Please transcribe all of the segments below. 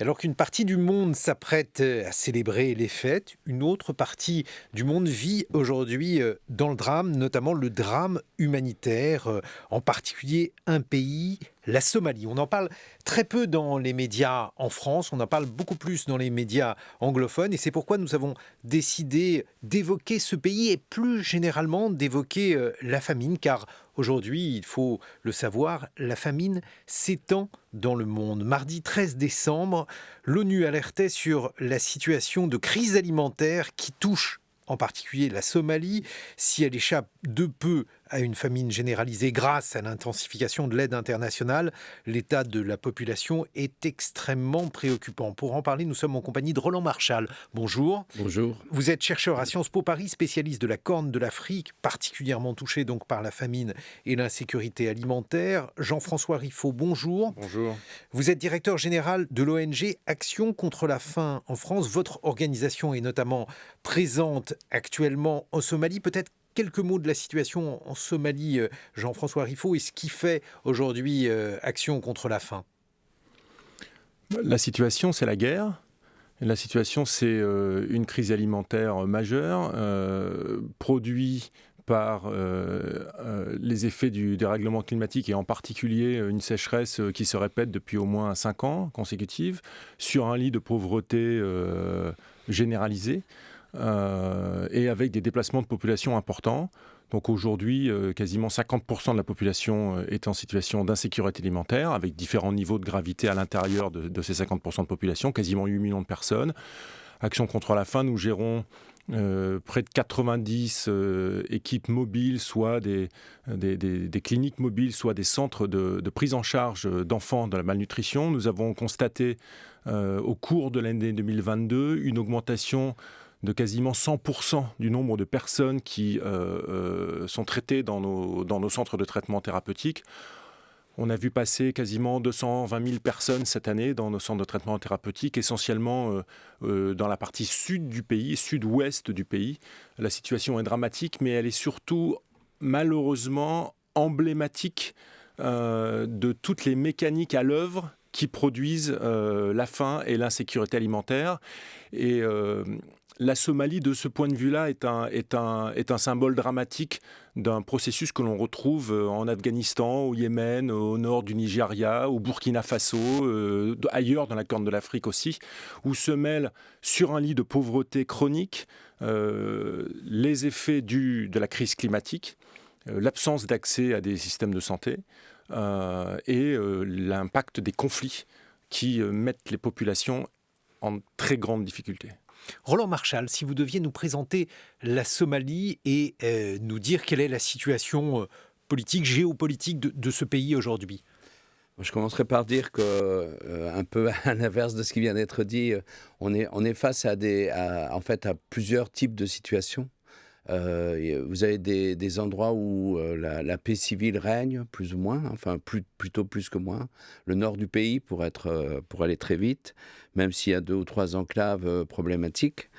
Alors qu'une partie du monde s'apprête à célébrer les fêtes, une autre partie du monde vit aujourd'hui dans le drame, notamment le drame humanitaire, en particulier un pays, la Somalie. On en parle très peu dans les médias en France, on en parle beaucoup plus dans les médias anglophones et c'est pourquoi nous avons décidé d'évoquer ce pays et plus généralement d'évoquer la famine, car aujourd'hui, il faut le savoir, la famine s'étend dans le monde. Mardi 13 décembre, l'ONU alertait sur la situation de crise alimentaire qui touche en particulier la Somalie, si elle échappe de peu à une famine généralisée grâce à l'intensification de l'aide internationale, l'état de la population est extrêmement préoccupant. Pour en parler, nous sommes en compagnie de Roland Marchal. Bonjour. Bonjour. Vous êtes chercheur à Sciences Po Paris, spécialiste de la Corne de l'Afrique, particulièrement touché donc par la famine et l'insécurité alimentaire. Jean-François Riffaut, bonjour. Bonjour. Vous êtes directeur général de l'ONG Action contre la faim en France. Votre organisation est notamment présente actuellement en Somalie. Peut-être quelques mots de la situation en Somalie, Jean-François Riffaut, et ce qui fait aujourd'hui Action contre la faim. La situation, c'est la guerre. La situation, c'est une crise alimentaire majeure, produite par les effets du dérèglement climatique et en particulier une sécheresse qui se répète depuis au moins 5 ans consécutifs, sur un lit de pauvreté généralisé et avec des déplacements de population importants. Donc aujourd'hui, quasiment 50% de la population est en situation d'insécurité alimentaire, avec différents niveaux de gravité à l'intérieur de ces 50% de population, quasiment 8 millions de personnes. Action contre la faim, nous gérons près de 90 équipes mobiles, soit des cliniques mobiles, soit des centres de prise en charge d'enfants de la malnutrition. Nous avons constaté au cours de l'année 2022 une augmentation de quasiment 100% du nombre de personnes qui sont traitées dans nos centres de traitement thérapeutique. On a vu passer quasiment 220 000 personnes cette année dans nos centres de traitement thérapeutique, essentiellement dans la partie sud du pays, sud-ouest du pays. La situation est dramatique, mais elle est surtout malheureusement emblématique de toutes les mécaniques à l'œuvre qui produisent la faim et l'insécurité alimentaire. Et la Somalie, de ce point de vue-là, est un symbole dramatique d'un processus que l'on retrouve en Afghanistan, au Yémen, au nord du Nigeria, au Burkina Faso, ailleurs dans la Corne de l'Afrique aussi, où se mêlent sur un lit de pauvreté chronique les effets de la crise climatique, l'absence d'accès à des systèmes de santé et l'impact des conflits qui mettent les populations en très grande difficulté. Roland Marchal, si vous deviez nous présenter la Somalie et nous dire quelle est la situation politique, géopolitique de ce pays aujourd'hui. Je commencerai par dire que, un peu à l'inverse de ce qui vient d'être dit, on est face à plusieurs types de situations. Vous avez des endroits où la paix civile règne, plus ou moins, enfin plutôt plus que moins. Le nord du pays, pour aller très vite, même s'il y a 2 ou 3 enclaves problématiques.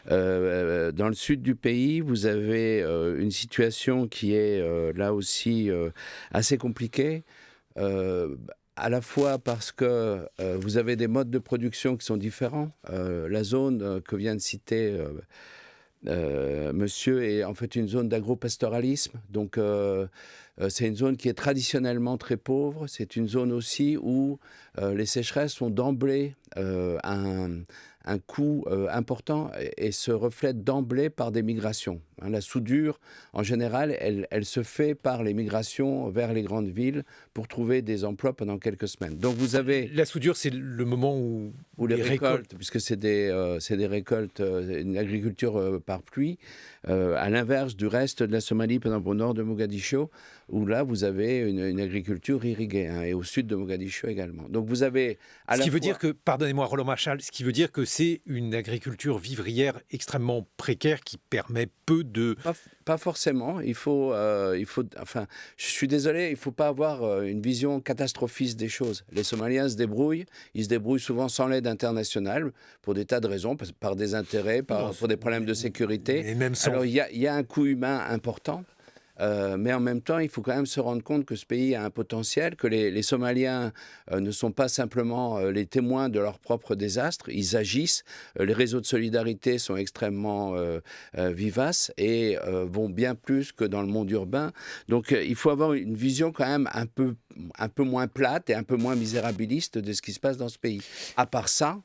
Dans le sud du pays, vous avez une situation qui est là aussi assez compliquée. À la fois parce que vous avez des modes de production qui sont différents. La zone que vient de citer monsieur est en fait une zone d'agropastoralisme, donc c'est une zone qui est traditionnellement très pauvre. C'est une zone aussi où les sécheresses sont d'emblée un coût important et se reflètent d'emblée par des migrations. La soudure, en général, elle se fait par les migrations vers les grandes villes pour trouver des emplois pendant quelques semaines. Donc vous avez... La soudure, c'est le moment où les récoltes, puisque c'est des récoltes, une agriculture par pluie, à l'inverse du reste de la Somalie, par exemple au nord de Mogadiscio, où là vous avez une agriculture irriguée, et au sud de Mogadiscio également. Donc vous avez ce qui veut dire que, pardonnez-moi Roland Marchal, ce qui veut dire que c'est une agriculture vivrière extrêmement précaire qui permet peu de... Pas forcément. Enfin, je suis désolé, il ne faut pas avoir une vision catastrophiste des choses. Les Somaliens se débrouillent. Ils se débrouillent souvent sans l'aide internationale pour des tas de raisons, par des intérêts, pour des problèmes de sécurité. Et même sans... Alors, il y a un coût humain important. mais en même temps, il faut quand même se rendre compte que ce pays a un potentiel, que les Somaliens ne sont pas simplement les témoins de leur propre désastre, ils agissent. Les réseaux de solidarité sont extrêmement vivaces et vont bien plus que dans le monde urbain. Donc il faut avoir une vision quand même un peu moins plate et un peu moins misérabiliste de ce qui se passe dans ce pays. À part ça,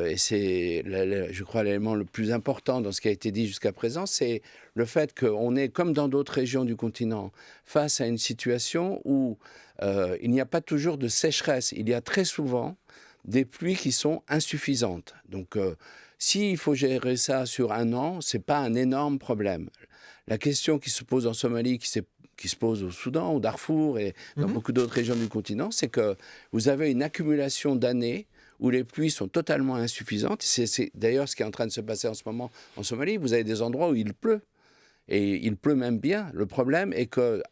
et c'est, je crois, l'élément le plus important dans ce qui a été dit jusqu'à présent, c'est le fait qu'on est, comme dans d'autres régions du continent, face à une situation où il n'y a pas toujours de sécheresse. Il y a très souvent des pluies qui sont insuffisantes. Donc, s'il faut gérer ça sur un an, ce n'est pas un énorme problème. La question qui se pose en Somalie, qui se pose au Soudan, au Darfour et dans beaucoup d'autres régions du continent, c'est que vous avez une accumulation d'années où les pluies sont totalement insuffisantes. C'est d'ailleurs ce qui est en train de se passer en ce moment en Somalie. Vous avez des endroits où il pleut. Et il pleut même bien. Le problème est que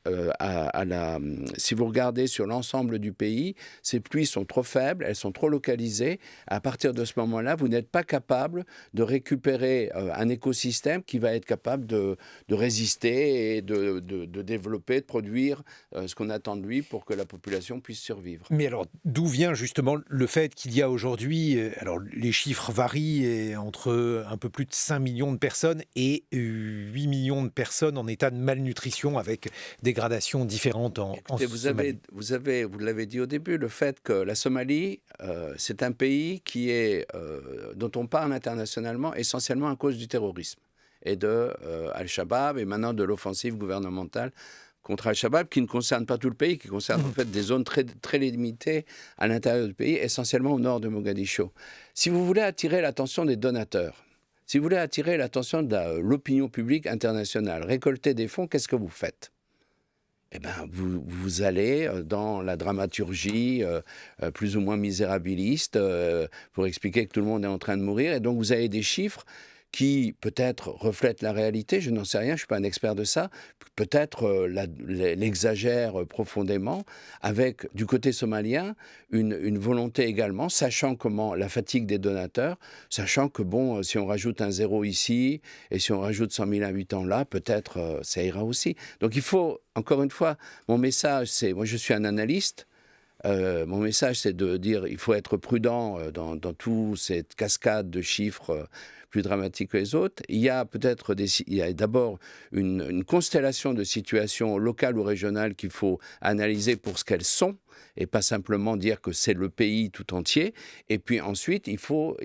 si vous regardez sur l'ensemble du pays, ces pluies sont trop faibles, elles sont trop localisées. À partir de ce moment-là, vous n'êtes pas capable de récupérer un écosystème qui va être capable de résister et de développer, de produire ce qu'on attend de lui pour que la population puisse survivre. Mais alors, d'où vient justement le fait qu'il y a aujourd'hui, alors les chiffres varient entre un peu plus de 5 millions de personnes et 8 millions de personnes en état de malnutrition avec des gradations différentes en Somalie. Vous l'avez dit au début, le fait que la Somalie, c'est un pays dont on parle internationalement essentiellement à cause du terrorisme et de Al-Shabaab et maintenant de l'offensive gouvernementale contre Al-Shabaab, qui ne concerne pas tout le pays, qui concerne en fait des zones très, très limitées à l'intérieur du pays, essentiellement au nord de Mogadiscio. Si vous voulez attirer l'attention des donateurs, si vous voulez attirer l'attention de l'opinion publique internationale, récolter des fonds, qu'est-ce que vous faites ? Eh bien, vous allez dans la dramaturgie plus ou moins misérabiliste pour expliquer que tout le monde est en train de mourir. Et donc, vous avez des chiffres qui peut-être reflètent la réalité, je n'en sais rien, je ne suis pas un expert de ça, peut-être l'exagère profondément, avec du côté somalien une volonté également, sachant comment la fatigue des donateurs, sachant que bon, si on rajoute un zéro ici, et si on rajoute 100 000 habitants là, peut-être ça ira aussi. Donc il faut, encore une fois, mon message c'est, moi je suis un analyste, mon message, c'est de dire qu'il faut être prudent dans toute cette cascade de chiffres plus dramatiques que les autres. Il y a peut-être d'abord une constellation de situations locales ou régionales qu'il faut analyser pour ce qu'elles sont et pas simplement dire que c'est le pays tout entier. Et puis ensuite, il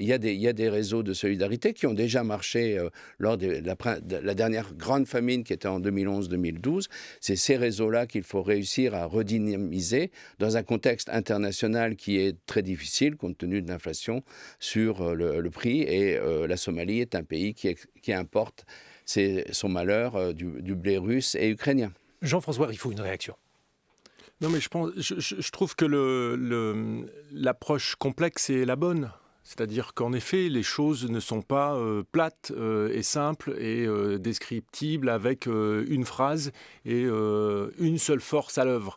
y a des réseaux de solidarité qui ont déjà marché lors de la dernière grande famine qui était en 2011-2012. C'est ces réseaux-là qu'il faut réussir à redynamiser dans un contexte international qui est très difficile compte tenu de l'inflation sur le prix. Et la Somalie est un pays qui importe son malheur du blé russe et ukrainien. Jean-François, il faut une réaction. Non, mais je trouve que l'approche complexe est la bonne. C'est-à-dire qu'en effet, les choses ne sont pas plates et simples et descriptibles avec une phrase et une seule force à l'œuvre.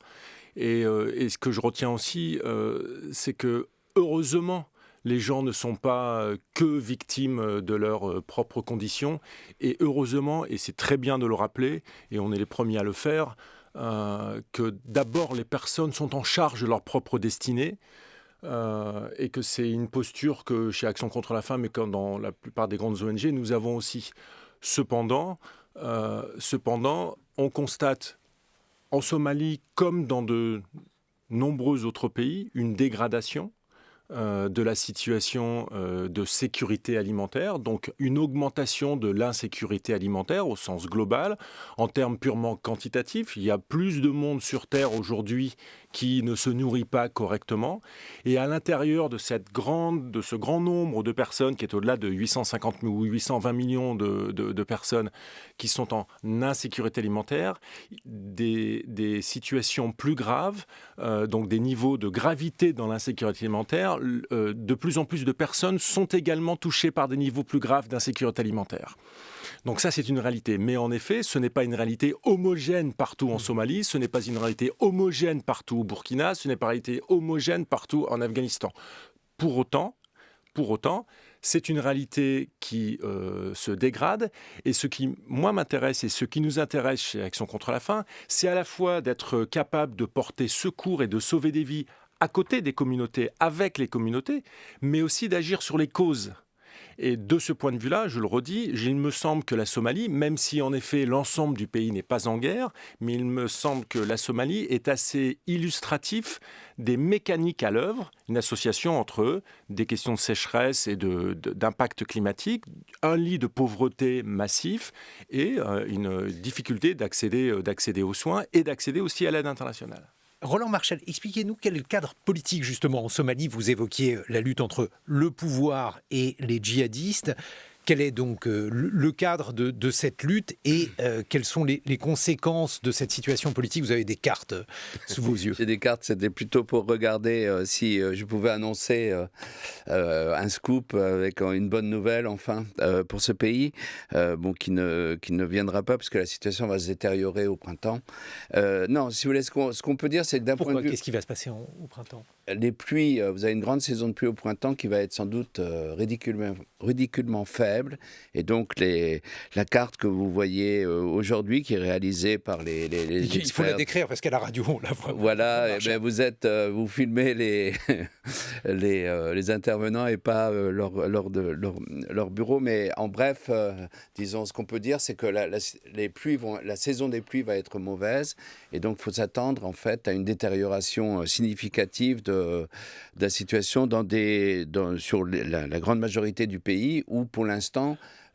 Et ce que je retiens aussi, c'est que heureusement, les gens ne sont pas que victimes de leurs propres conditions. Et heureusement, et c'est très bien de le rappeler, et on est les premiers à le faire, que d'abord les personnes sont en charge de leur propre destinée et que c'est une posture que chez Action contre la faim, mais comme dans la plupart des grandes ONG, nous avons aussi. Cependant, on constate en Somalie, comme dans de nombreux autres pays, une dégradation de la situation de sécurité alimentaire, donc une augmentation de l'insécurité alimentaire au sens global. En termes purement quantitatifs, il y a plus de monde sur Terre aujourd'hui qui ne se nourrit pas correctement. Et à l'intérieur de ce grand nombre de personnes, qui est au-delà de 850 ou 820 millions de personnes qui sont en insécurité alimentaire, des situations plus graves, donc des niveaux de gravité dans l'insécurité alimentaire, de plus en plus de personnes sont également touchées par des niveaux plus graves d'insécurité alimentaire. Donc ça, c'est une réalité. Mais en effet, ce n'est pas une réalité homogène partout en Somalie, ce n'est pas une réalité homogène partout au Burkina, ce n'est pas une réalité homogène partout en Afghanistan. Pour autant, Pour autant, c'est une réalité qui se dégrade. Et ce qui, moi, m'intéresse et ce qui nous intéresse chez Action contre la faim, c'est à la fois d'être capable de porter secours et de sauver des vies à côté des communautés, avec les communautés, mais aussi d'agir sur les causes. Et de ce point de vue-là, je le redis, il me semble que la Somalie, même si en effet l'ensemble du pays n'est pas en guerre, mais il me semble que la Somalie est assez illustratif des mécaniques à l'œuvre, une association entre des questions de sécheresse et d'impact climatique, un lit de pauvreté massif et une difficulté d'accéder aux soins et d'accéder aussi à l'aide internationale. Roland Marchal, expliquez-nous quel est le cadre politique justement en Somalie. Vous évoquiez la lutte entre le pouvoir et les djihadistes. Quel est donc le cadre de cette lutte et quelles sont les conséquences de cette situation politique? Vous avez des cartes sous vos yeux. J'ai des cartes, c'était plutôt pour regarder si je pouvais annoncer un scoop avec une bonne nouvelle enfin pour ce pays, qui ne viendra pas parce que la situation va se détériorer au printemps. Non, si vous voulez, ce qu'on peut dire, c'est que d'un point de vue... Qu'est-ce qui va se passer au printemps? Les pluies, vous avez une grande saison de pluie au printemps qui va être sans doute ridiculement faible. Et donc, la carte que vous voyez aujourd'hui, qui est réalisée par les experts... Il faut la décrire parce qu'à la radio, on la voit. Voilà, vous filmez les intervenants et pas leur bureau. Mais en bref, disons, ce qu'on peut dire, c'est que la saison des pluies va être mauvaise. Et donc, il faut s'attendre, en fait, à une détérioration significative de la situation sur la grande majorité du pays où, pour l'instant,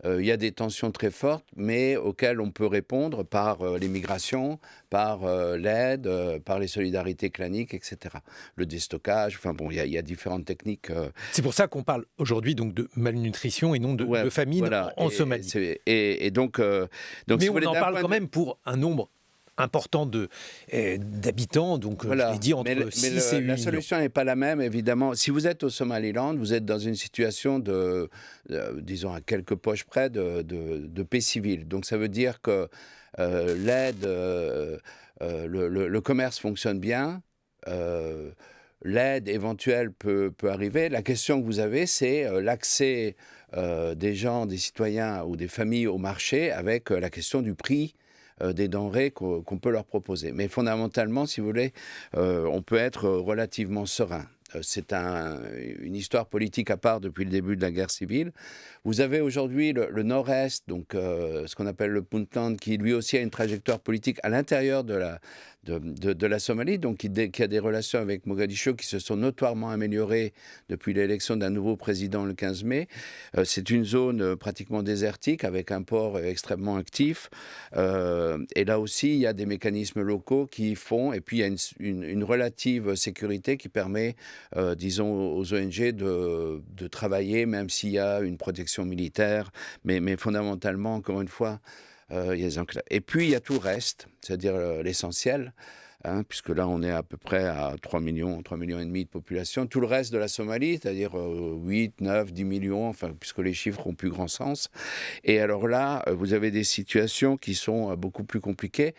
il y a des tensions très fortes, mais auxquelles on peut répondre par les migrations, par l'aide, par les solidarités claniques, etc. Le déstockage, il y a différentes techniques. C'est pour ça qu'on parle aujourd'hui donc de malnutrition et non de famine en Somalie. Donc, mais on en parle quand même pour un nombre important d'habitants, donc je l'ai dit, entre 6 et 8 la solution n'est pas la même, évidemment. Si vous êtes au Somaliland, vous êtes dans une situation disons à quelques poches près, de paix civile. Donc ça veut dire que l'aide, le commerce fonctionne bien, l'aide éventuelle peut arriver. La question que vous avez, c'est l'accès des citoyens ou des familles au marché avec la question du prix des denrées qu'on peut leur proposer. Mais fondamentalement, si vous voulez, on peut être relativement serein. C'est une histoire politique à part depuis le début de la guerre civile. Vous avez aujourd'hui le nord-est, donc ce qu'on appelle le Puntland, qui lui aussi a une trajectoire politique à l'intérieur de la Somalie, donc qui a des relations avec Mogadiscio qui se sont notoirement améliorées depuis l'élection d'un nouveau président le 15 mai. C'est une zone pratiquement désertique avec un port extrêmement actif. Et là aussi, il y a des mécanismes locaux qui font, et puis il y a une relative sécurité qui permet, disons, aux ONG de travailler, même s'il y a une protection militaire. Mais fondamentalement, encore une fois, il y a des enclaves. Et puis, il y a tout le reste, c'est-à-dire l'essentiel, puisque là, on est à peu près à 3 millions et demi de population. Tout le reste de la Somalie, c'est-à-dire 8, 9, 10 millions, enfin, puisque les chiffres ont plus grand sens. Et alors là, vous avez des situations qui sont beaucoup plus compliquées,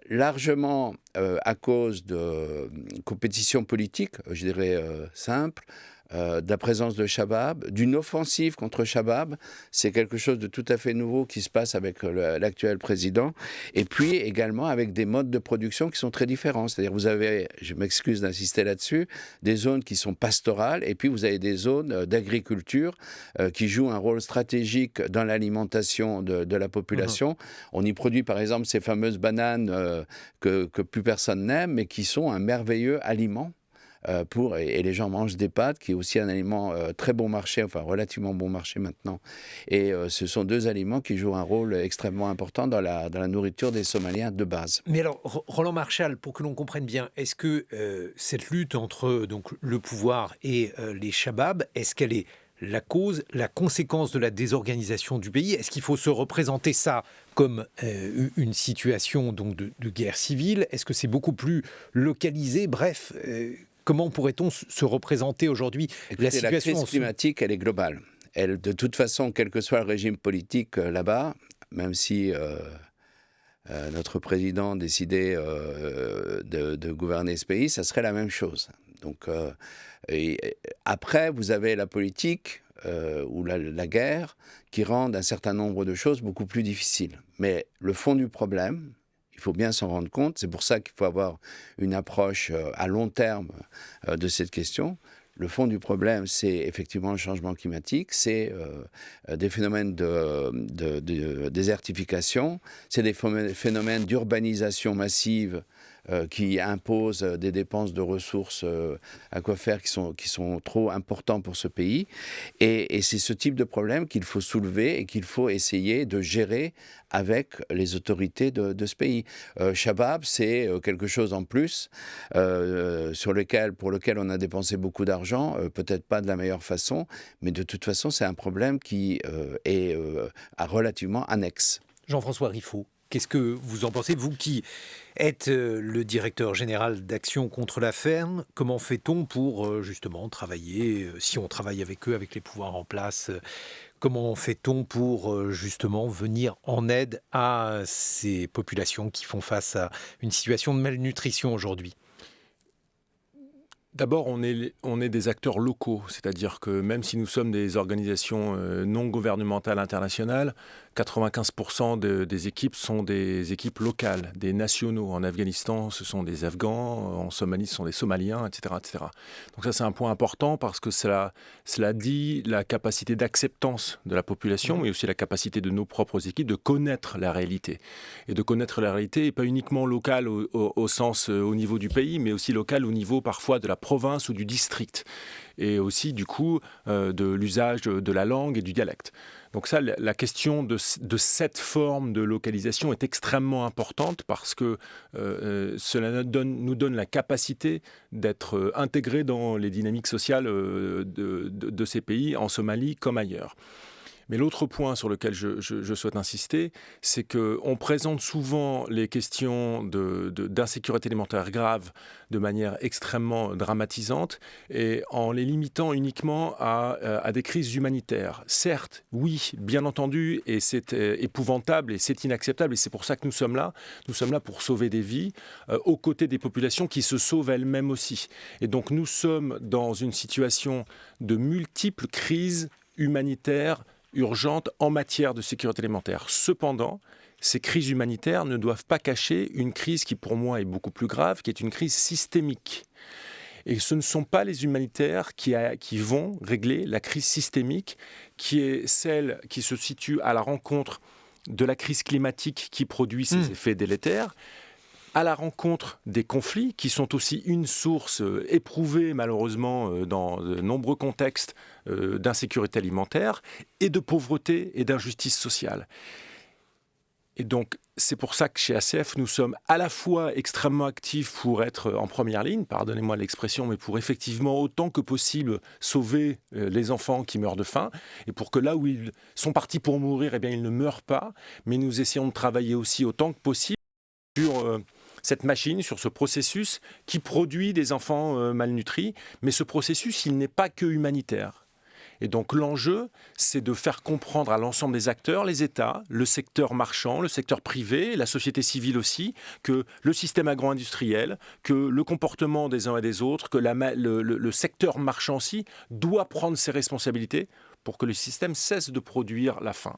largement à cause de compétition politique, je dirais simple, de la présence de Shabab, d'une offensive contre Shabab. C'est quelque chose de tout à fait nouveau qui se passe avec l'actuel président. Et puis également avec des modes de production qui sont très différents. C'est-à-dire vous avez, je m'excuse d'insister là-dessus, des zones qui sont pastorales et puis vous avez des zones d'agriculture qui jouent un rôle stratégique dans l'alimentation de la population. On y produit par exemple ces fameuses bananes que plus personne n'aime, mais qui sont un merveilleux aliment. Et les gens mangent des pâtes, qui est aussi un aliment très bon marché, enfin relativement bon marché maintenant. Et ce sont deux aliments qui jouent un rôle extrêmement important dans la nourriture des Somaliens de base. Mais alors, Roland Marchal, pour que l'on comprenne bien, est-ce que cette lutte entre donc, le pouvoir et les Shabab, est-ce qu'elle est la cause, la conséquence de la désorganisation du pays? Est-ce qu'il faut se représenter ça comme une situation donc, de guerre civile? Est-ce que c'est beaucoup plus localisé? Bref, comment pourrait-on se représenter aujourd'hui la situation? La crise climatique, elle est globale. De toute façon, quel que soit le régime politique là-bas, même si notre président décidait de gouverner ce pays, ça serait la même chose. Donc, Et après, vous avez la politique ou la guerre qui rendent un certain nombre de choses beaucoup plus difficiles. Mais le fond du problème, il faut bien s'en rendre compte. C'est pour ça qu'il faut avoir une approche à long terme de cette question. Le fond du problème, c'est effectivement le changement climatique, c'est des phénomènes de désertification, c'est des phénomènes d'urbanisation massive qui imposent des dépenses de ressources aquifères qui sont trop importants pour ce pays. Et c'est ce type de problème qu'il faut soulever et qu'il faut essayer de gérer avec les autorités de ce pays. Shabab, c'est quelque chose en plus pour lequel on a dépensé beaucoup d'argent, peut-être pas de la meilleure façon, mais de toute façon, c'est un problème qui est relativement annexe. Jean-François Riffaut, qu'est-ce que vous en pensez, vous qui êtes le directeur général d'Action contre la faim? Comment fait-on pour justement travailler, si on travaille avec eux, avec les pouvoirs en place, comment fait-on pour justement venir en aide à ces populations qui font face à une situation de malnutrition aujourd'hui? D'abord, on est des acteurs locaux, c'est-à-dire que même si nous sommes des organisations non gouvernementales internationales, 95% des équipes sont des équipes locales, des nationaux. En Afghanistan, ce sont des Afghans, en Somalie, ce sont des Somaliens, etc., etc. Donc ça, c'est un point important parce que cela dit la capacité d'acceptance de la population, mais aussi la capacité de nos propres équipes de connaître la réalité. Et de connaître la réalité, et pas uniquement locale au sens au niveau du pays, mais aussi locale au niveau parfois de la province ou du district. Et aussi, du coup, de l'usage de la langue et du dialecte. Donc ça, la question de cette forme de localisation est extrêmement importante parce que cela nous donne la capacité d'être intégrés dans les dynamiques sociales de ces pays, en Somalie comme ailleurs. Mais l'autre point sur lequel je souhaite insister, c'est qu'on présente souvent les questions d'insécurité alimentaire grave de manière extrêmement dramatisante et en les limitant uniquement à des crises humanitaires. Certes, oui, bien entendu, et c'est épouvantable et c'est inacceptable et c'est pour ça que nous sommes là. Nous sommes là pour sauver des vies aux côtés des populations qui se sauvent elles-mêmes aussi. Et donc nous sommes dans une situation de multiples crises humanitaires urgentes en matière de sécurité alimentaire. Cependant, ces crises humanitaires ne doivent pas cacher une crise qui, pour moi, est beaucoup plus grave, qui est une crise systémique. Et ce ne sont pas les humanitaires qui vont régler la crise systémique, qui est celle qui se situe à la rencontre de la crise climatique qui produit ses effets délétères, à la rencontre des conflits, qui sont aussi une source éprouvée malheureusement dans de nombreux contextes d'insécurité alimentaire, et de pauvreté et d'injustice sociale. Et donc, c'est pour ça que chez ACF, nous sommes à la fois extrêmement actifs pour être en première ligne, pardonnez-moi l'expression, mais pour effectivement autant que possible sauver les enfants qui meurent de faim, et pour que là où ils sont partis pour mourir, eh bien, ils ne meurent pas, mais nous essayons de travailler aussi autant que possible sur cette machine, sur ce processus qui produit des enfants malnutris, mais ce processus, il n'est pas que humanitaire. Et donc l'enjeu, c'est de faire comprendre à l'ensemble des acteurs, les États, le secteur marchand, le secteur privé, la société civile aussi, que le système agro-industriel, que le comportement des uns et des autres, que le secteur marchand aussi doit prendre ses responsabilités pour que le système cesse de produire la faim.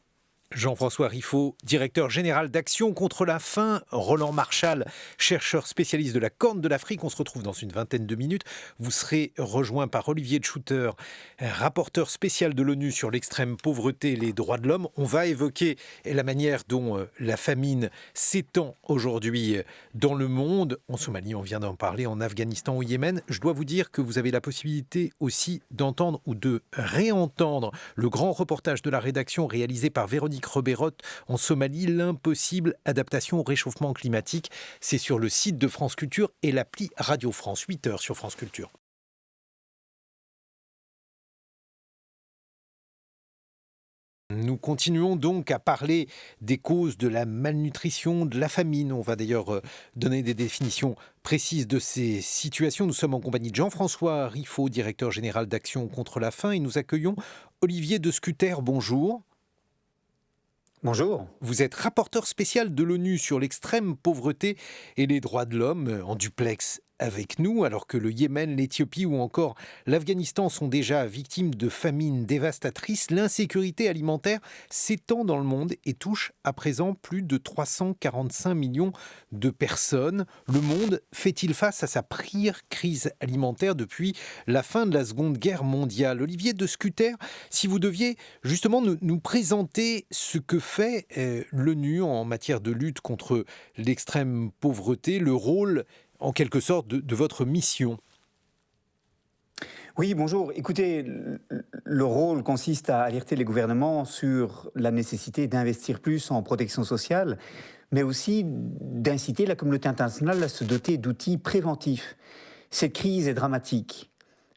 Jean-François Riffaut, directeur général d'Action contre la faim. Roland Marchal, chercheur spécialiste de la Corne de l'Afrique. On se retrouve dans une vingtaine de minutes. Vous serez rejoint par Olivier de Schutter, rapporteur spécial de l'ONU sur l'extrême pauvreté et les droits de l'homme. On va évoquer la manière dont la famine s'étend aujourd'hui dans le monde. En Somalie, on vient d'en parler, en Afghanistan, au Yémen. Je dois vous dire que vous avez la possibilité aussi d'entendre ou de réentendre le grand reportage de la rédaction réalisé par Véronique Reberotte en Somalie, l'impossible adaptation au réchauffement climatique. C'est sur le site de France Culture et l'appli Radio France, 8h sur France Culture. Nous continuons donc à parler des causes de la malnutrition, de la famine. On va d'ailleurs donner des définitions précises de ces situations. Nous sommes en compagnie de Jean-François Riffaut, directeur général d'Action contre la faim, et nous accueillons Olivier de Schutter. Bonjour. Bonjour. Vous êtes rapporteur spécial de l'ONU sur l'extrême pauvreté et les droits de l'homme en duplex avec nous, alors que le Yémen, l'Éthiopie ou encore l'Afghanistan sont déjà victimes de famines dévastatrices. L'insécurité alimentaire s'étend dans le monde et touche à présent plus de 345 millions de personnes. Le monde fait-il face à sa pire crise alimentaire depuis la fin de la Seconde Guerre mondiale? Olivier de Scuter, si vous deviez justement nous présenter ce que fait l'ONU en matière de lutte contre l'extrême pauvreté, le rôle en quelque sorte de votre mission. Oui, bonjour. Écoutez, le rôle consiste à alerter les gouvernements sur la nécessité d'investir plus en protection sociale, mais aussi d'inciter la communauté internationale à se doter d'outils préventifs. Cette crise est dramatique,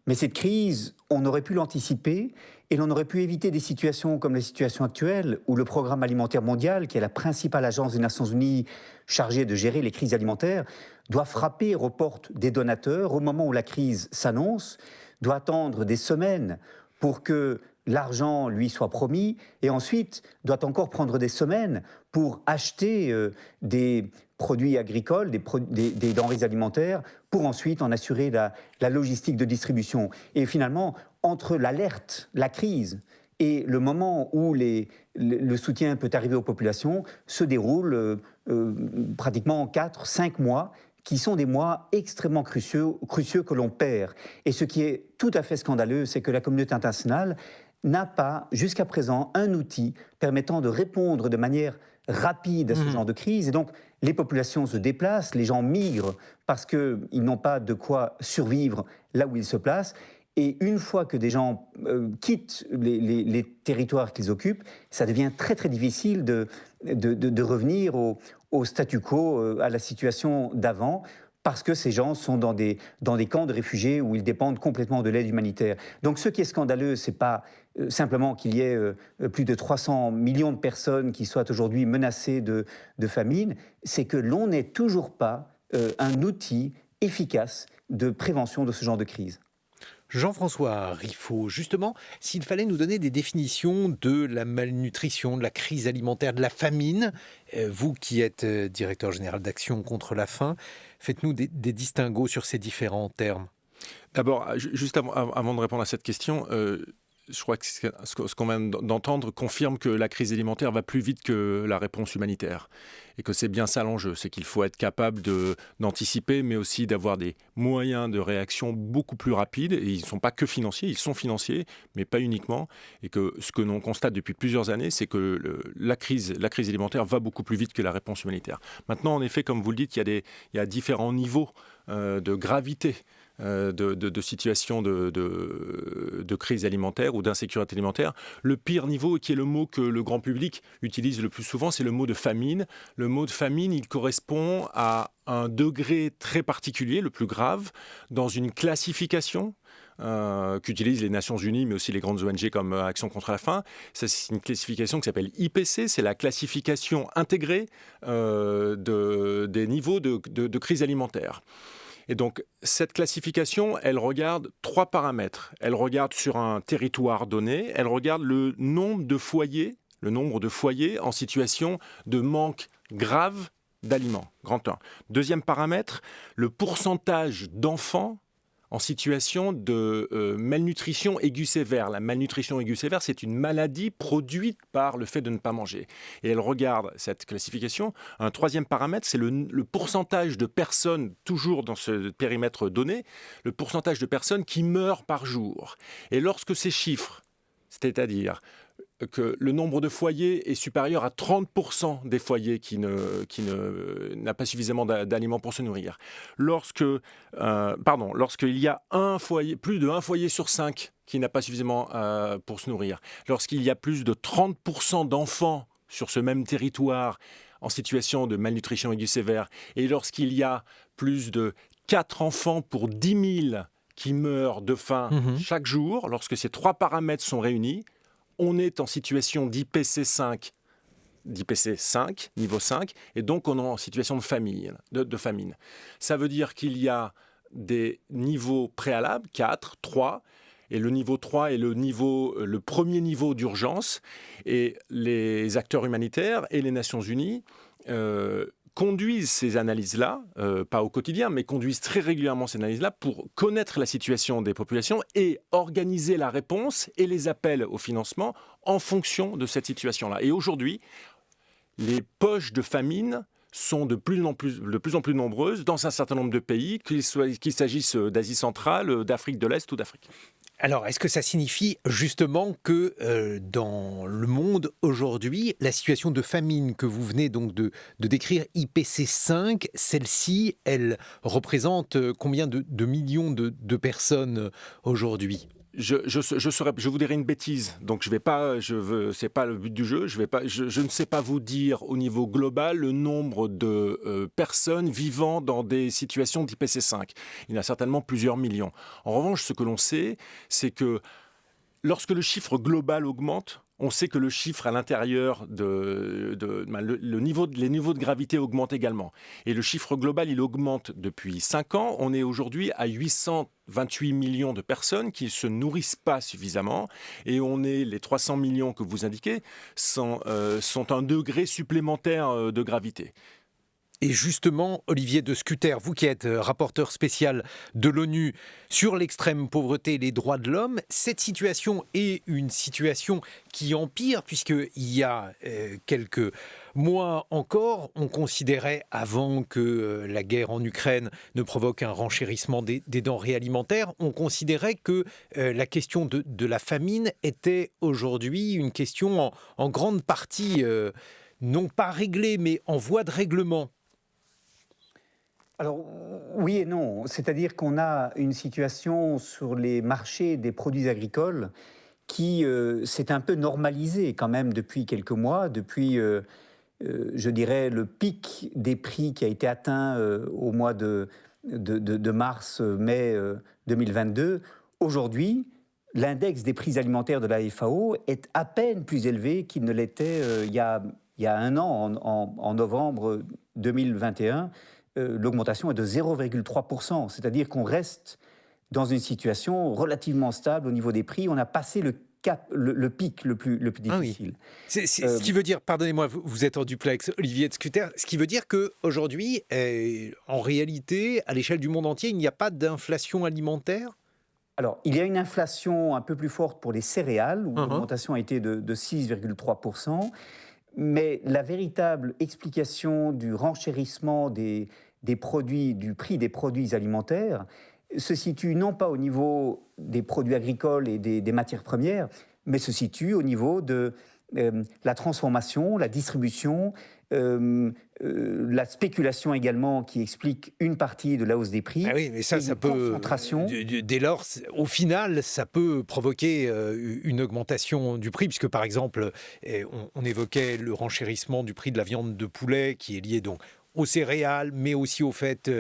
mais cette crise, on aurait pu l'anticiper et l'on aurait pu éviter des situations comme la situation actuelle où le Programme alimentaire mondial, qui est la principale agence des Nations Unies chargée de gérer les crises alimentaires, doit frapper aux portes des donateurs au moment où la crise s'annonce, doit attendre des semaines pour que l'argent lui soit promis et ensuite doit encore prendre des semaines pour acheter des produits agricoles, des denrées alimentaires, pour ensuite en assurer la logistique de distribution. Et finalement, entre l'alerte, la crise et le moment où le soutien peut arriver aux populations, se déroule pratiquement 4-5 mois, qui sont des mois extrêmement cruciaux que l'on perd. Et ce qui est tout à fait scandaleux, c'est que la communauté internationale n'a pas, jusqu'à présent, un outil permettant de répondre de manière rapide à ce genre de crise. Et donc, les populations se déplacent, les gens migrent parce qu'ils n'ont pas de quoi survivre là où ils se placent. Et une fois que des gens quittent les territoires qu'ils occupent, ça devient très très difficile de revenir au statu quo, à la situation d'avant, parce que ces gens sont dans des camps de réfugiés où ils dépendent complètement de l'aide humanitaire. Donc ce qui est scandaleux, ce n'est pas simplement qu'il y ait plus de 300 millions de personnes qui soient aujourd'hui menacées de famine, c'est que l'on n'ait toujours pas un outil efficace de prévention de ce genre de crise. Jean-François Riffaut, justement, s'il fallait nous donner des définitions de la malnutrition, de la crise alimentaire, de la famine, vous qui êtes directeur général d'Action contre la faim, faites-nous des distinguos sur ces différents termes. D'abord, juste avant de répondre à cette question, je crois que ce qu'on vient d'entendre confirme que la crise alimentaire va plus vite que la réponse humanitaire. Et que c'est bien ça l'enjeu, c'est qu'il faut être capable d'anticiper, mais aussi d'avoir des moyens de réaction beaucoup plus rapides. Et ils ne sont pas que financiers, ils sont financiers, mais pas uniquement. Et que ce que l'on constate depuis plusieurs années, c'est que la crise alimentaire va beaucoup plus vite que la réponse humanitaire. Maintenant, en effet, comme vous le dites, il y a différents niveaux de gravité de situations de crise alimentaire ou d'insécurité alimentaire. Le pire niveau, qui est le mot que le grand public utilise le plus souvent, c'est le mot de famine. Le mot de famine, il correspond à un degré très particulier, le plus grave, dans une classification qu'utilisent les Nations Unies, mais aussi les grandes ONG comme Action contre la faim. C'est une classification qui s'appelle IPC, c'est la classification intégrée des niveaux de crise alimentaire. Et donc, cette classification, elle regarde 3 paramètres. Elle regarde sur un territoire donné, elle regarde le nombre de foyers en situation de manque grave d'aliments, grand 1. Deuxième paramètre, le pourcentage d'enfants en situation de malnutrition aiguë sévère. La malnutrition aiguë sévère, c'est une maladie produite par le fait de ne pas manger. Et elle regarde cette classification. Un troisième paramètre, c'est le pourcentage de personnes, toujours dans ce périmètre donné, le pourcentage de personnes qui meurent par jour. Et lorsque ces chiffres, c'est-à-dire que le nombre de foyers est supérieur à 30% des foyers qui n'a pas suffisamment d'aliments pour se nourrir. Lorsqu'il y a plus de 1 foyer sur 5 qui n'a pas suffisamment pour se nourrir, lorsqu'il y a plus de 30% d'enfants sur ce même territoire en situation de malnutrition aiguë sévère, et lorsqu'il y a plus de 4 enfants pour 10 000 qui meurent de faim chaque jour, lorsque ces 3 paramètres sont réunis, on est en situation d'IPC 5, niveau 5, et donc on est en situation de famine. Ça veut dire qu'il y a des niveaux préalables, 4, 3, et le niveau 3 est le premier niveau d'urgence, et les acteurs humanitaires et les Nations Unies conduisent ces analyses-là, pas au quotidien, mais conduisent très régulièrement ces analyses-là pour connaître la situation des populations et organiser la réponse et les appels au financement en fonction de cette situation-là. Et aujourd'hui, les poches de famine sont de plus en plus nombreuses dans un certain nombre de pays, qu'il s'agisse d'Asie centrale, d'Afrique de l'Est ou d'Afrique. Alors, est-ce que ça signifie justement que dans le monde aujourd'hui, la situation de famine que vous venez donc de décrire, IPC5, celle-ci, elle représente combien de millions de personnes aujourd'hui ? Je vous dirai une bêtise, donc c'est pas le but du jeu. Je ne sais pas vous dire au niveau global le nombre de personnes vivant dans des situations d'IPC5. Il y en a certainement plusieurs millions. En revanche, ce que l'on sait, c'est que lorsque le chiffre global augmente, on sait que le chiffre à l'intérieur les niveaux de gravité augmentent également. Et le chiffre global, il augmente depuis 5 ans. On est aujourd'hui à 828 millions de personnes qui ne se nourrissent pas suffisamment. Et les 300 millions que vous indiquez sont un degré supplémentaire de gravité. Et justement, Olivier de Scuter, vous qui êtes rapporteur spécial de l'ONU sur l'extrême pauvreté et les droits de l'homme, cette situation est une situation qui empire, puisqu'il y a quelques mois encore, on considérait, avant que la guerre en Ukraine ne provoque un renchérissement des denrées alimentaires, on considérait que la question de la famine était aujourd'hui une question en grande partie, non pas réglée, mais en voie de règlement. Alors, oui et non. C'est-à-dire qu'on a une situation sur les marchés des produits agricoles qui s'est un peu normalisée quand même depuis quelques mois, depuis, je dirais, le pic des prix qui a été atteint au mois de mars-mai 2022. Aujourd'hui, l'index des prix alimentaires de la FAO est à peine plus élevé qu'il ne l'était il y a 1 an, en novembre 2021. L'augmentation est de 0,3%, c'est-à-dire qu'on reste dans une situation relativement stable au niveau des prix. On a passé le pic le plus difficile. Oui. Ce qui veut dire, pardonnez-moi, vous êtes en duplex, Olivier de Scuter, ce qui veut dire qu'aujourd'hui, en réalité, à l'échelle du monde entier, il n'y a pas d'inflation alimentaire ? Alors, il y a une inflation un peu plus forte pour les céréales, où l'augmentation a été de 6,3%. Mais la véritable explication du renchérissement du prix des produits alimentaires se situe non pas au niveau des produits agricoles et des matières premières, mais se situe au niveau de la transformation, la distribution, la spéculation également qui explique une partie de la hausse des prix. Ah oui, mais ça peut. Concentration. Dès lors, au final, ça peut provoquer une augmentation du prix, puisque par exemple, on évoquait le renchérissement du prix de la viande de poulet qui est lié donc aux céréales, mais aussi au fait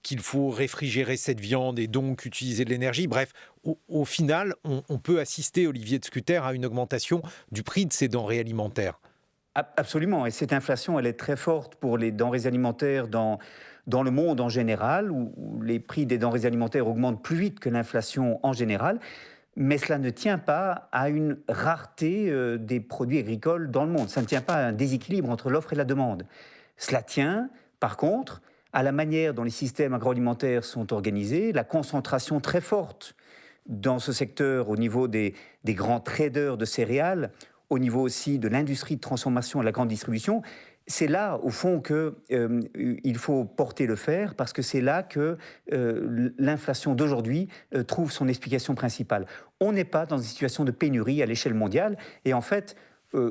qu'il faut réfrigérer cette viande et donc utiliser de l'énergie. Bref, au final, on peut assister, Olivier de Scuter, à une augmentation du prix de ces denrées alimentaires. Absolument, et cette inflation, elle est très forte pour les denrées alimentaires dans le monde en général, où les prix des denrées alimentaires augmentent plus vite que l'inflation en général. Mais cela ne tient pas à une rareté des produits agricoles dans le monde. Ça ne tient pas à un déséquilibre entre l'offre et la demande. Cela tient, par contre, à la manière dont les systèmes agroalimentaires sont organisés, la concentration très forte dans ce secteur au niveau des grands traders de céréales, au niveau aussi de l'industrie de transformation et de la grande distribution. C'est là, au fond, qu'il faut porter le fer, parce que c'est là que l'inflation d'aujourd'hui trouve son explication principale. On n'est pas dans une situation de pénurie à l'échelle mondiale, et en fait,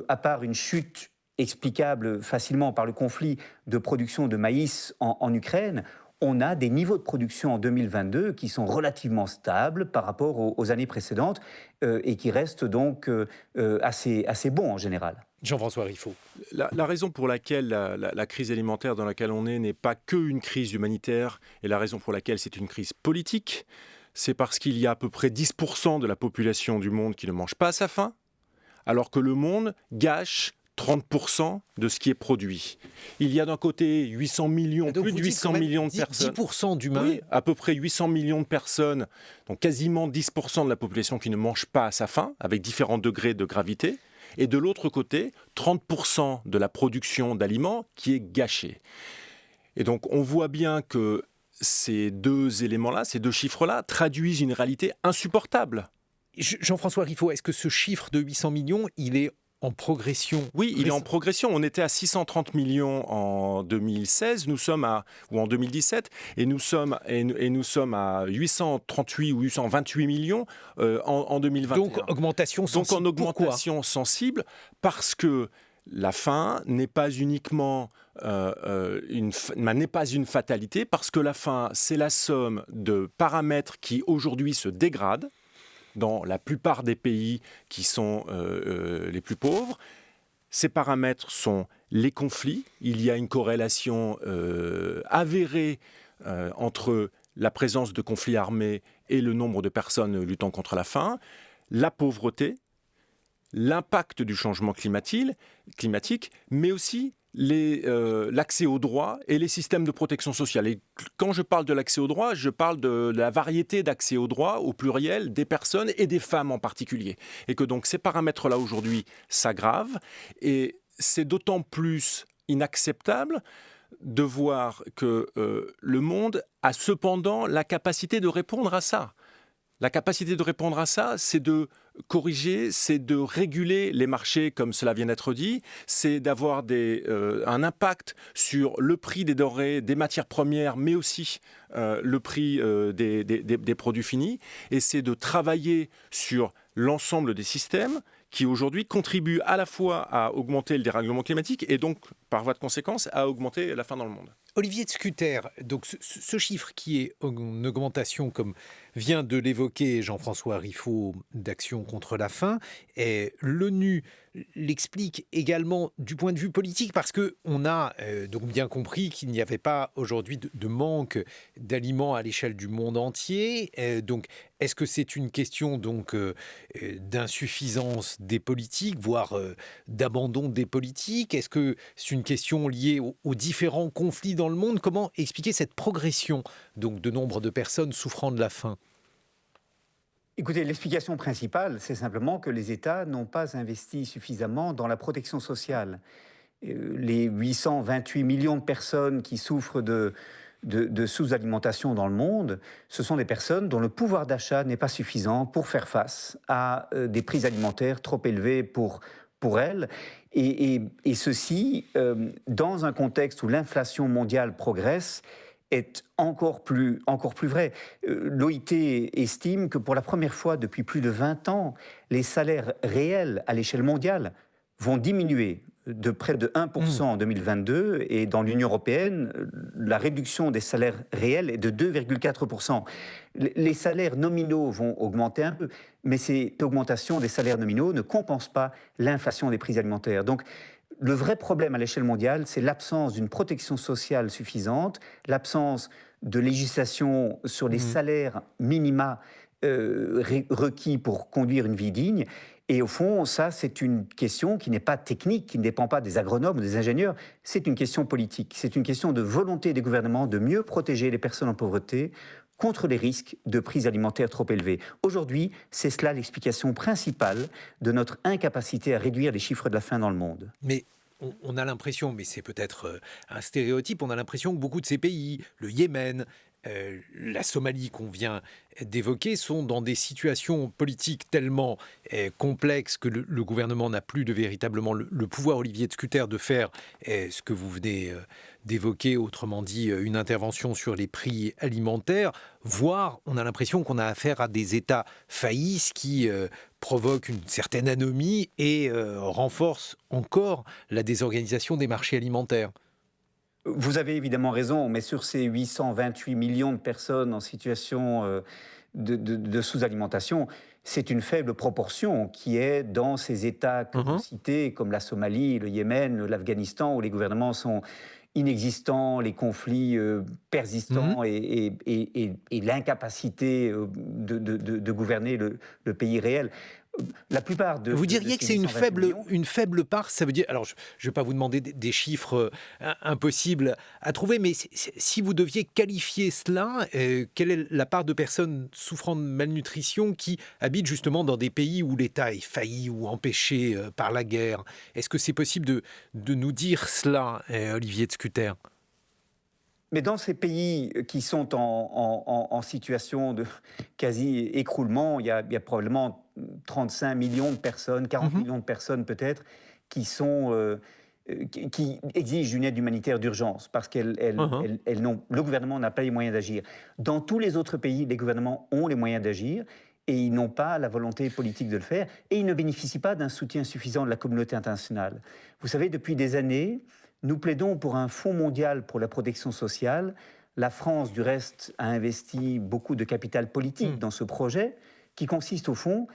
à part une chute explicable facilement par le conflit de production de maïs en Ukraine, on a des niveaux de production en 2022 qui sont relativement stables par rapport aux années précédentes et qui restent donc assez bons en général. Jean-François Riffaut. La raison pour laquelle la crise alimentaire dans laquelle on est n'est pas qu'une crise humanitaire, et la raison pour laquelle c'est une crise politique, c'est parce qu'il y a à peu près 10% de la population du monde qui ne mange pas à sa faim, alors que le monde gâche 30% de ce qui est produit. Il y a d'un côté 800 millions, plus de 800 millions de personnes. 10% d'humains. Oui, à peu près 800 millions de personnes, donc quasiment 10% de la population qui ne mange pas à sa faim, avec différents degrés de gravité. Et de l'autre côté, 30% de la production d'aliments qui est gâchée. Et donc on voit bien que ces deux éléments-là, ces deux chiffres-là, traduisent une réalité insupportable. Jean-François Riffaut, est-ce que ce chiffre de 800 millions, il est en progression? Oui, il est en progression. On était à 630 millions en 2016, ou en 2017, et nous sommes à 838 ou 828 millions en 2021. Donc augmentation sensible. Donc en augmentation sensible, parce que la faim n'est pas uniquement n'est pas une fatalité, parce que la faim, c'est la somme de paramètres qui aujourd'hui se dégradent dans la plupart des pays qui sont les plus pauvres. Ces paramètres sont les conflits. Il y a une corrélation avérée entre la présence de conflits armés et le nombre de personnes luttant contre la faim, la pauvreté, l'impact du changement climatique, mais aussi l'accès aux droits et les systèmes de protection sociale. Et quand je parle de l'accès aux droits, je parle de la variété d'accès aux droits, au pluriel, des personnes et des femmes en particulier. Et que donc ces paramètres-là aujourd'hui s'aggravent. Et c'est d'autant plus inacceptable de voir que le monde a cependant la capacité de répondre à ça. La capacité de répondre à ça, c'est de corriger, c'est de réguler les marchés, comme cela vient d'être dit, c'est d'avoir un impact sur le prix des denrées, des matières premières, mais aussi le prix des produits finis, et c'est de travailler sur l'ensemble des systèmes qui aujourd'hui contribuent à la fois à augmenter le dérèglement climatique et donc, par voie de conséquence, à augmenter la faim dans le monde. Olivier de Scuter, donc ce chiffre qui est en augmentation, comme vient de l'évoquer Jean-François Riffaut, d'Action contre la faim, et l'ONU l'explique également du point de vue politique, parce qu'on a donc bien compris qu'il n'y avait pas aujourd'hui de manque d'aliments à l'échelle du monde entier. Donc, est-ce que c'est une question donc d'insuffisance des politiques, voire d'abandon des politiques? Est-ce que c'est une question liée aux différents conflits dans le monde? Comment expliquer cette progression donc de nombre de personnes souffrant de la faim? Écoutez, l'explication principale, c'est simplement que les États n'ont pas investi suffisamment dans la protection sociale. Les 828 millions de personnes qui souffrent de sous-alimentation dans le monde, ce sont des personnes dont le pouvoir d'achat n'est pas suffisant pour faire face à des prix alimentaires trop élevés pour elles. Et ceci, dans un contexte où l'inflation mondiale progresse, est encore plus vrai. L'OIT estime que pour la première fois depuis plus de 20 ans, les salaires réels à l'échelle mondiale vont diminuer de près de 1% en 2022, et dans l'Union européenne, la réduction des salaires réels est de 2,4%. Les salaires nominaux vont augmenter un peu, mais cette augmentation des salaires nominaux ne compense pas l'inflation des prix alimentaires. Donc, le vrai problème à l'échelle mondiale, c'est l'absence d'une protection sociale suffisante, l'absence de législation sur les salaires minima requis pour conduire une vie digne. Et au fond, ça, c'est une question qui n'est pas technique, qui ne dépend pas des agronomes ou des ingénieurs, c'est une question politique. C'est une question de volonté des gouvernements de mieux protéger les personnes en pauvreté contre les risques de prix alimentaires trop élevés. Aujourd'hui, c'est cela l'explication principale de notre incapacité à réduire les chiffres de la faim dans le monde. Mais on a l'impression, mais c'est peut-être un stéréotype, on a l'impression que beaucoup de ces pays, le Yémen, la Somalie qu'on vient d'évoquer, sont dans des situations politiques tellement complexes que le gouvernement n'a plus véritablement le pouvoir, Olivier de Scuter, de faire ce que vous venez d'évoquer, autrement dit une intervention sur les prix alimentaires, voire on a l'impression qu'on a affaire à des États faillis qui provoquent une certaine anomie et renforcent encore la désorganisation des marchés alimentaires. Vous avez évidemment raison, mais sur ces 828 millions de personnes en situation de sous-alimentation, c'est une faible proportion qui est dans ces États que vous citez, comme la Somalie, le Yémen, l'Afghanistan, où les gouvernements sont inexistants, les conflits persistants et l'incapacité de gouverner le pays réel. La plupart de vous diriez que c'est une faible part, ça veut dire, alors je ne vais pas vous demander des chiffres impossibles à trouver, mais si vous deviez qualifier cela, quelle est la part de personnes souffrant de malnutrition qui habitent justement dans des pays où l'État est failli ou empêché par la guerre? Est-ce que c'est possible de nous dire cela, Olivier de Scuter? Mais dans ces pays qui sont en situation de quasi-écroulement, il y a probablement 35 millions de personnes, 40 millions de personnes peut-être, qui exigent une aide humanitaire d'urgence parce le gouvernement n'a pas les moyens d'agir. Dans tous les autres pays, les gouvernements ont les moyens d'agir et ils n'ont pas la volonté politique de le faire et ils ne bénéficient pas d'un soutien suffisant de la communauté internationale. Vous savez, depuis des années, nous plaidons pour un fonds mondial pour la protection sociale. La France, du reste, a investi beaucoup de capital politique dans ce projet qui consiste au fond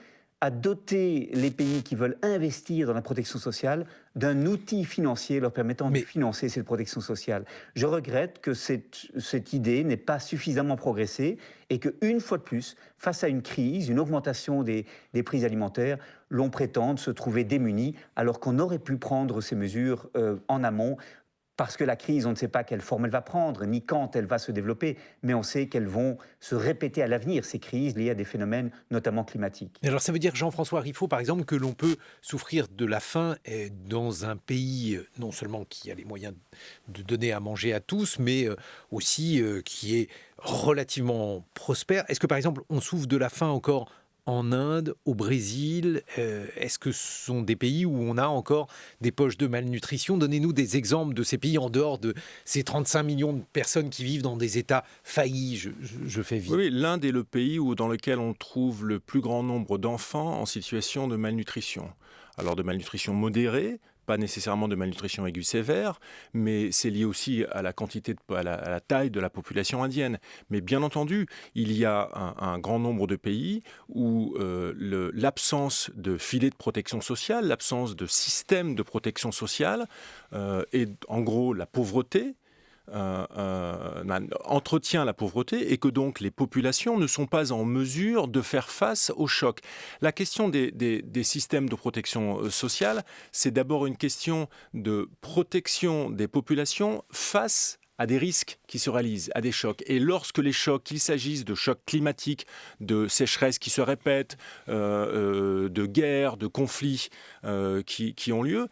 à doter les pays qui veulent investir dans la protection sociale d'un outil financier leur permettant de financer cette protection sociale. Je regrette que cette idée n'ait pas suffisamment progressé et qu'une fois de plus, face à une crise, une augmentation des prix alimentaires, l'on prétende se trouver démuni alors qu'on aurait pu prendre ces mesures en amont. Parce que la crise, on ne sait pas quelle forme elle va prendre, ni quand elle va se développer, mais on sait qu'elles vont se répéter à l'avenir, ces crises liées à des phénomènes notamment climatiques. Et alors ça veut dire, Jean-François Riffaut, par exemple, que l'on peut souffrir de la faim dans un pays, non seulement qui a les moyens de donner à manger à tous, mais aussi qui est relativement prospère. Est-ce que, par exemple, on souffre de la faim encore en Inde, au Brésil? Est-ce que ce sont des pays où on a encore des poches de malnutrition? Donnez-nous des exemples de ces pays en dehors de ces 35 millions de personnes qui vivent dans des États faillis, je fais vite. Oui, l'Inde est le pays dans lequel on trouve le plus grand nombre d'enfants en situation de malnutrition. Alors de malnutrition modérée, pas nécessairement de malnutrition aiguë sévère, mais c'est lié aussi à la quantité, à la taille de la population indienne. Mais bien entendu, il y a un grand nombre de pays où l'absence de filet de protection sociale, l'absence de système de protection sociale et en gros la pauvreté, entretient la pauvreté et que donc les populations ne sont pas en mesure de faire face au choc. La question des systèmes de protection sociale, c'est d'abord une question de protection des populations face à des risques qui se réalisent, à des chocs. Et lorsque les chocs, qu'il s'agisse de chocs climatiques, de sécheresses qui se répètent, de guerres, de conflits qui ont lieu,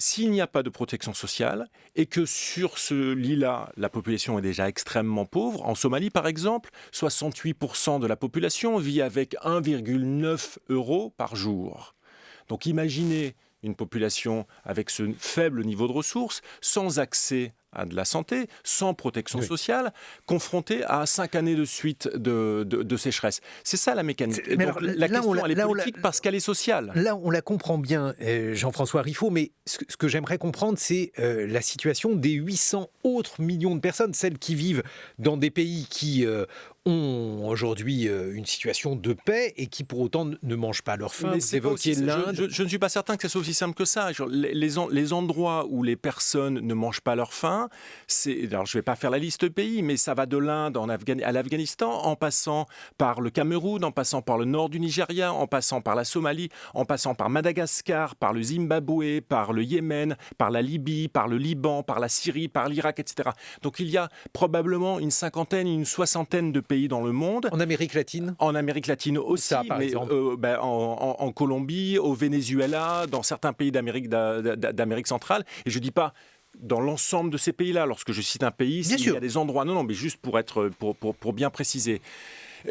s'il n'y a pas de protection sociale et que sur ce lit-là, la population est déjà extrêmement pauvre, en Somalie par exemple, 68% de la population vit avec 1,9 € par jour. Donc imaginez une population avec ce faible niveau de ressources, sans accès à de la santé, sans protection sociale, confrontée à 5 années de suite de sécheresse. C'est ça la mécanique. Et donc, la question, elle est politique parce qu'elle est sociale. Là, on la comprend bien, Jean-François Riffaut, mais ce que j'aimerais comprendre, c'est la situation des 800 autres millions de personnes, celles qui vivent dans des pays qui ont aujourd'hui une situation de paix et qui pour autant ne mangent pas leur faim. Vous évoquiez l'Inde. Je ne suis pas certain que ce soit aussi simple que ça. Les endroits où les personnes ne mangent pas leur faim, alors je ne vais pas faire la liste de pays, mais ça va de l'Inde à l'Afghanistan, en passant par le Cameroun, en passant par le nord du Nigeria, en passant par la Somalie, en passant par Madagascar, par le Zimbabwe, par le Yémen, par la Libye, par le Liban, par la Syrie, par l'Irak, etc. Donc il y a probablement une cinquantaine, une soixantaine de pays dans le monde. En Amérique latine? En Amérique latine aussi, mais en Colombie, au Venezuela, dans certains pays d'Amérique centrale. Et je ne dis pas dans l'ensemble de ces pays-là, lorsque je cite un pays, il y a des endroits, non, mais juste pour bien préciser.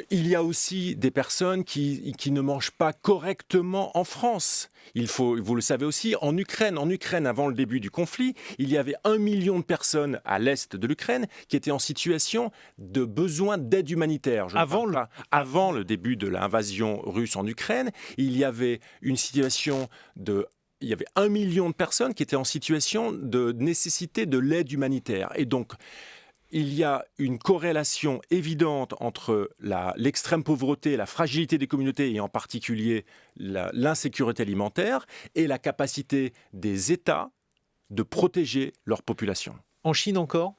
Il y a aussi des personnes qui ne mangent pas correctement en France. Vous le savez aussi, en Ukraine, avant le début du conflit, il y avait 1 million de personnes à l'est de l'Ukraine qui étaient en situation de besoin d'aide humanitaire. Avant le début de l'invasion russe en Ukraine, il y avait une situation il y avait 1 million de personnes qui étaient en situation de nécessité de l'aide humanitaire. Et donc, il y a une corrélation évidente entre l'extrême pauvreté, la fragilité des communautés et en particulier l'insécurité alimentaire et la capacité des États de protéger leur population. En Chine encore ?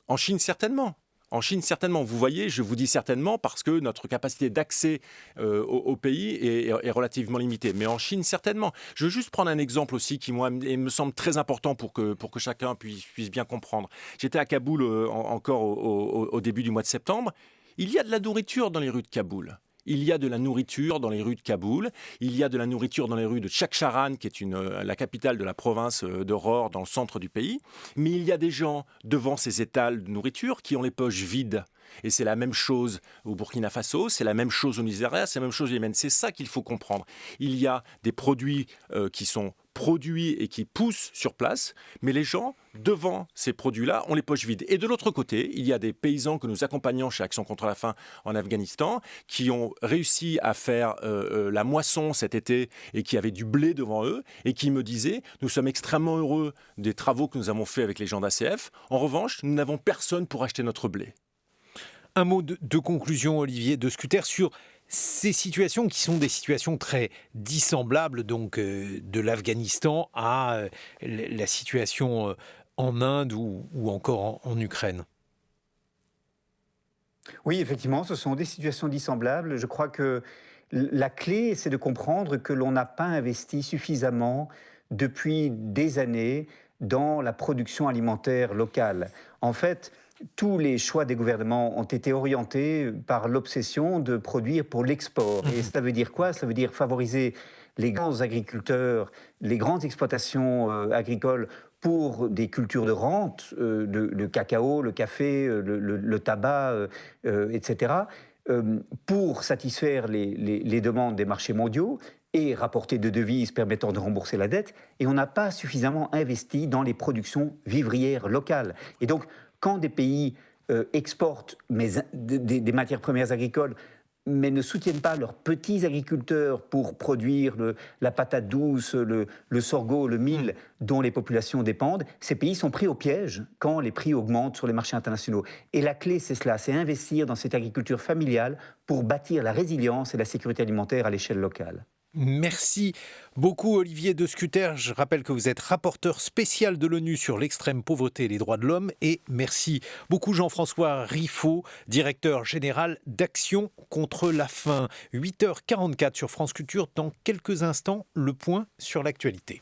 En Chine, certainement. Vous voyez, je vous dis certainement parce que notre capacité d'accès au pays est relativement limitée. Mais en Chine, certainement. Je veux juste prendre un exemple aussi qui, moi, me semble très important pour que chacun puisse bien comprendre. J'étais à Kaboul encore au début du mois de septembre. Il y a de la nourriture dans les rues de Kaboul. Il y a de la nourriture dans les rues de Kaboul, il y a de la nourriture dans les rues de Chakcharan, qui est la capitale de la province de Rohor, dans le centre du pays. Mais il y a des gens devant ces étals de nourriture qui ont les poches vides. Et c'est la même chose au Burkina Faso, c'est la même chose au Nigeria, c'est la même chose au Yémen. C'est ça qu'il faut comprendre. Il y a des produits qui sont produits et qui poussent sur place, mais les gens, devant ces produits-là, ont les poches vides. Et de l'autre côté, il y a des paysans que nous accompagnons chez Action contre la faim en Afghanistan, qui ont réussi à faire la moisson cet été et qui avaient du blé devant eux, et qui me disaient « Nous sommes extrêmement heureux des travaux que nous avons faits avec les gens d'ACF. En revanche, nous n'avons personne pour acheter notre blé. » Un mot de conclusion, Olivier de Scutter, sur ces situations qui sont des situations très dissemblables, donc de l'Afghanistan à la situation en Inde ou encore en Ukraine. Oui, effectivement, ce sont des situations dissemblables. Je crois que la clé, c'est de comprendre que l'on n'a pas investi suffisamment depuis des années dans la production alimentaire locale. En fait, tous les choix des gouvernements ont été orientés par l'obsession de produire pour l'export. Et ça veut dire quoi? Ça veut dire favoriser les grands agriculteurs, les grandes exploitations agricoles pour des cultures de rente, le cacao, le café, le tabac, etc., pour satisfaire les demandes des marchés mondiaux et rapporter de devises permettant de rembourser la dette. Et on n'a pas suffisamment investi dans les productions vivrières locales. Et donc, quand des pays exportent des matières premières agricoles, mais ne soutiennent pas leurs petits agriculteurs pour produire la patate douce, le sorgho, le mil dont les populations dépendent, ces pays sont pris au piège quand les prix augmentent sur les marchés internationaux. Et la clé, c'est cela, c'est investir dans cette agriculture familiale pour bâtir la résilience et la sécurité alimentaire à l'échelle locale. Merci beaucoup Olivier de Scutter. Je rappelle que vous êtes rapporteur spécial de l'ONU sur l'extrême pauvreté et les droits de l'homme. Et merci beaucoup Jean-François Riffaut, directeur général d'Action contre la faim. 8h44 sur France Culture. Dans quelques instants, le point sur l'actualité.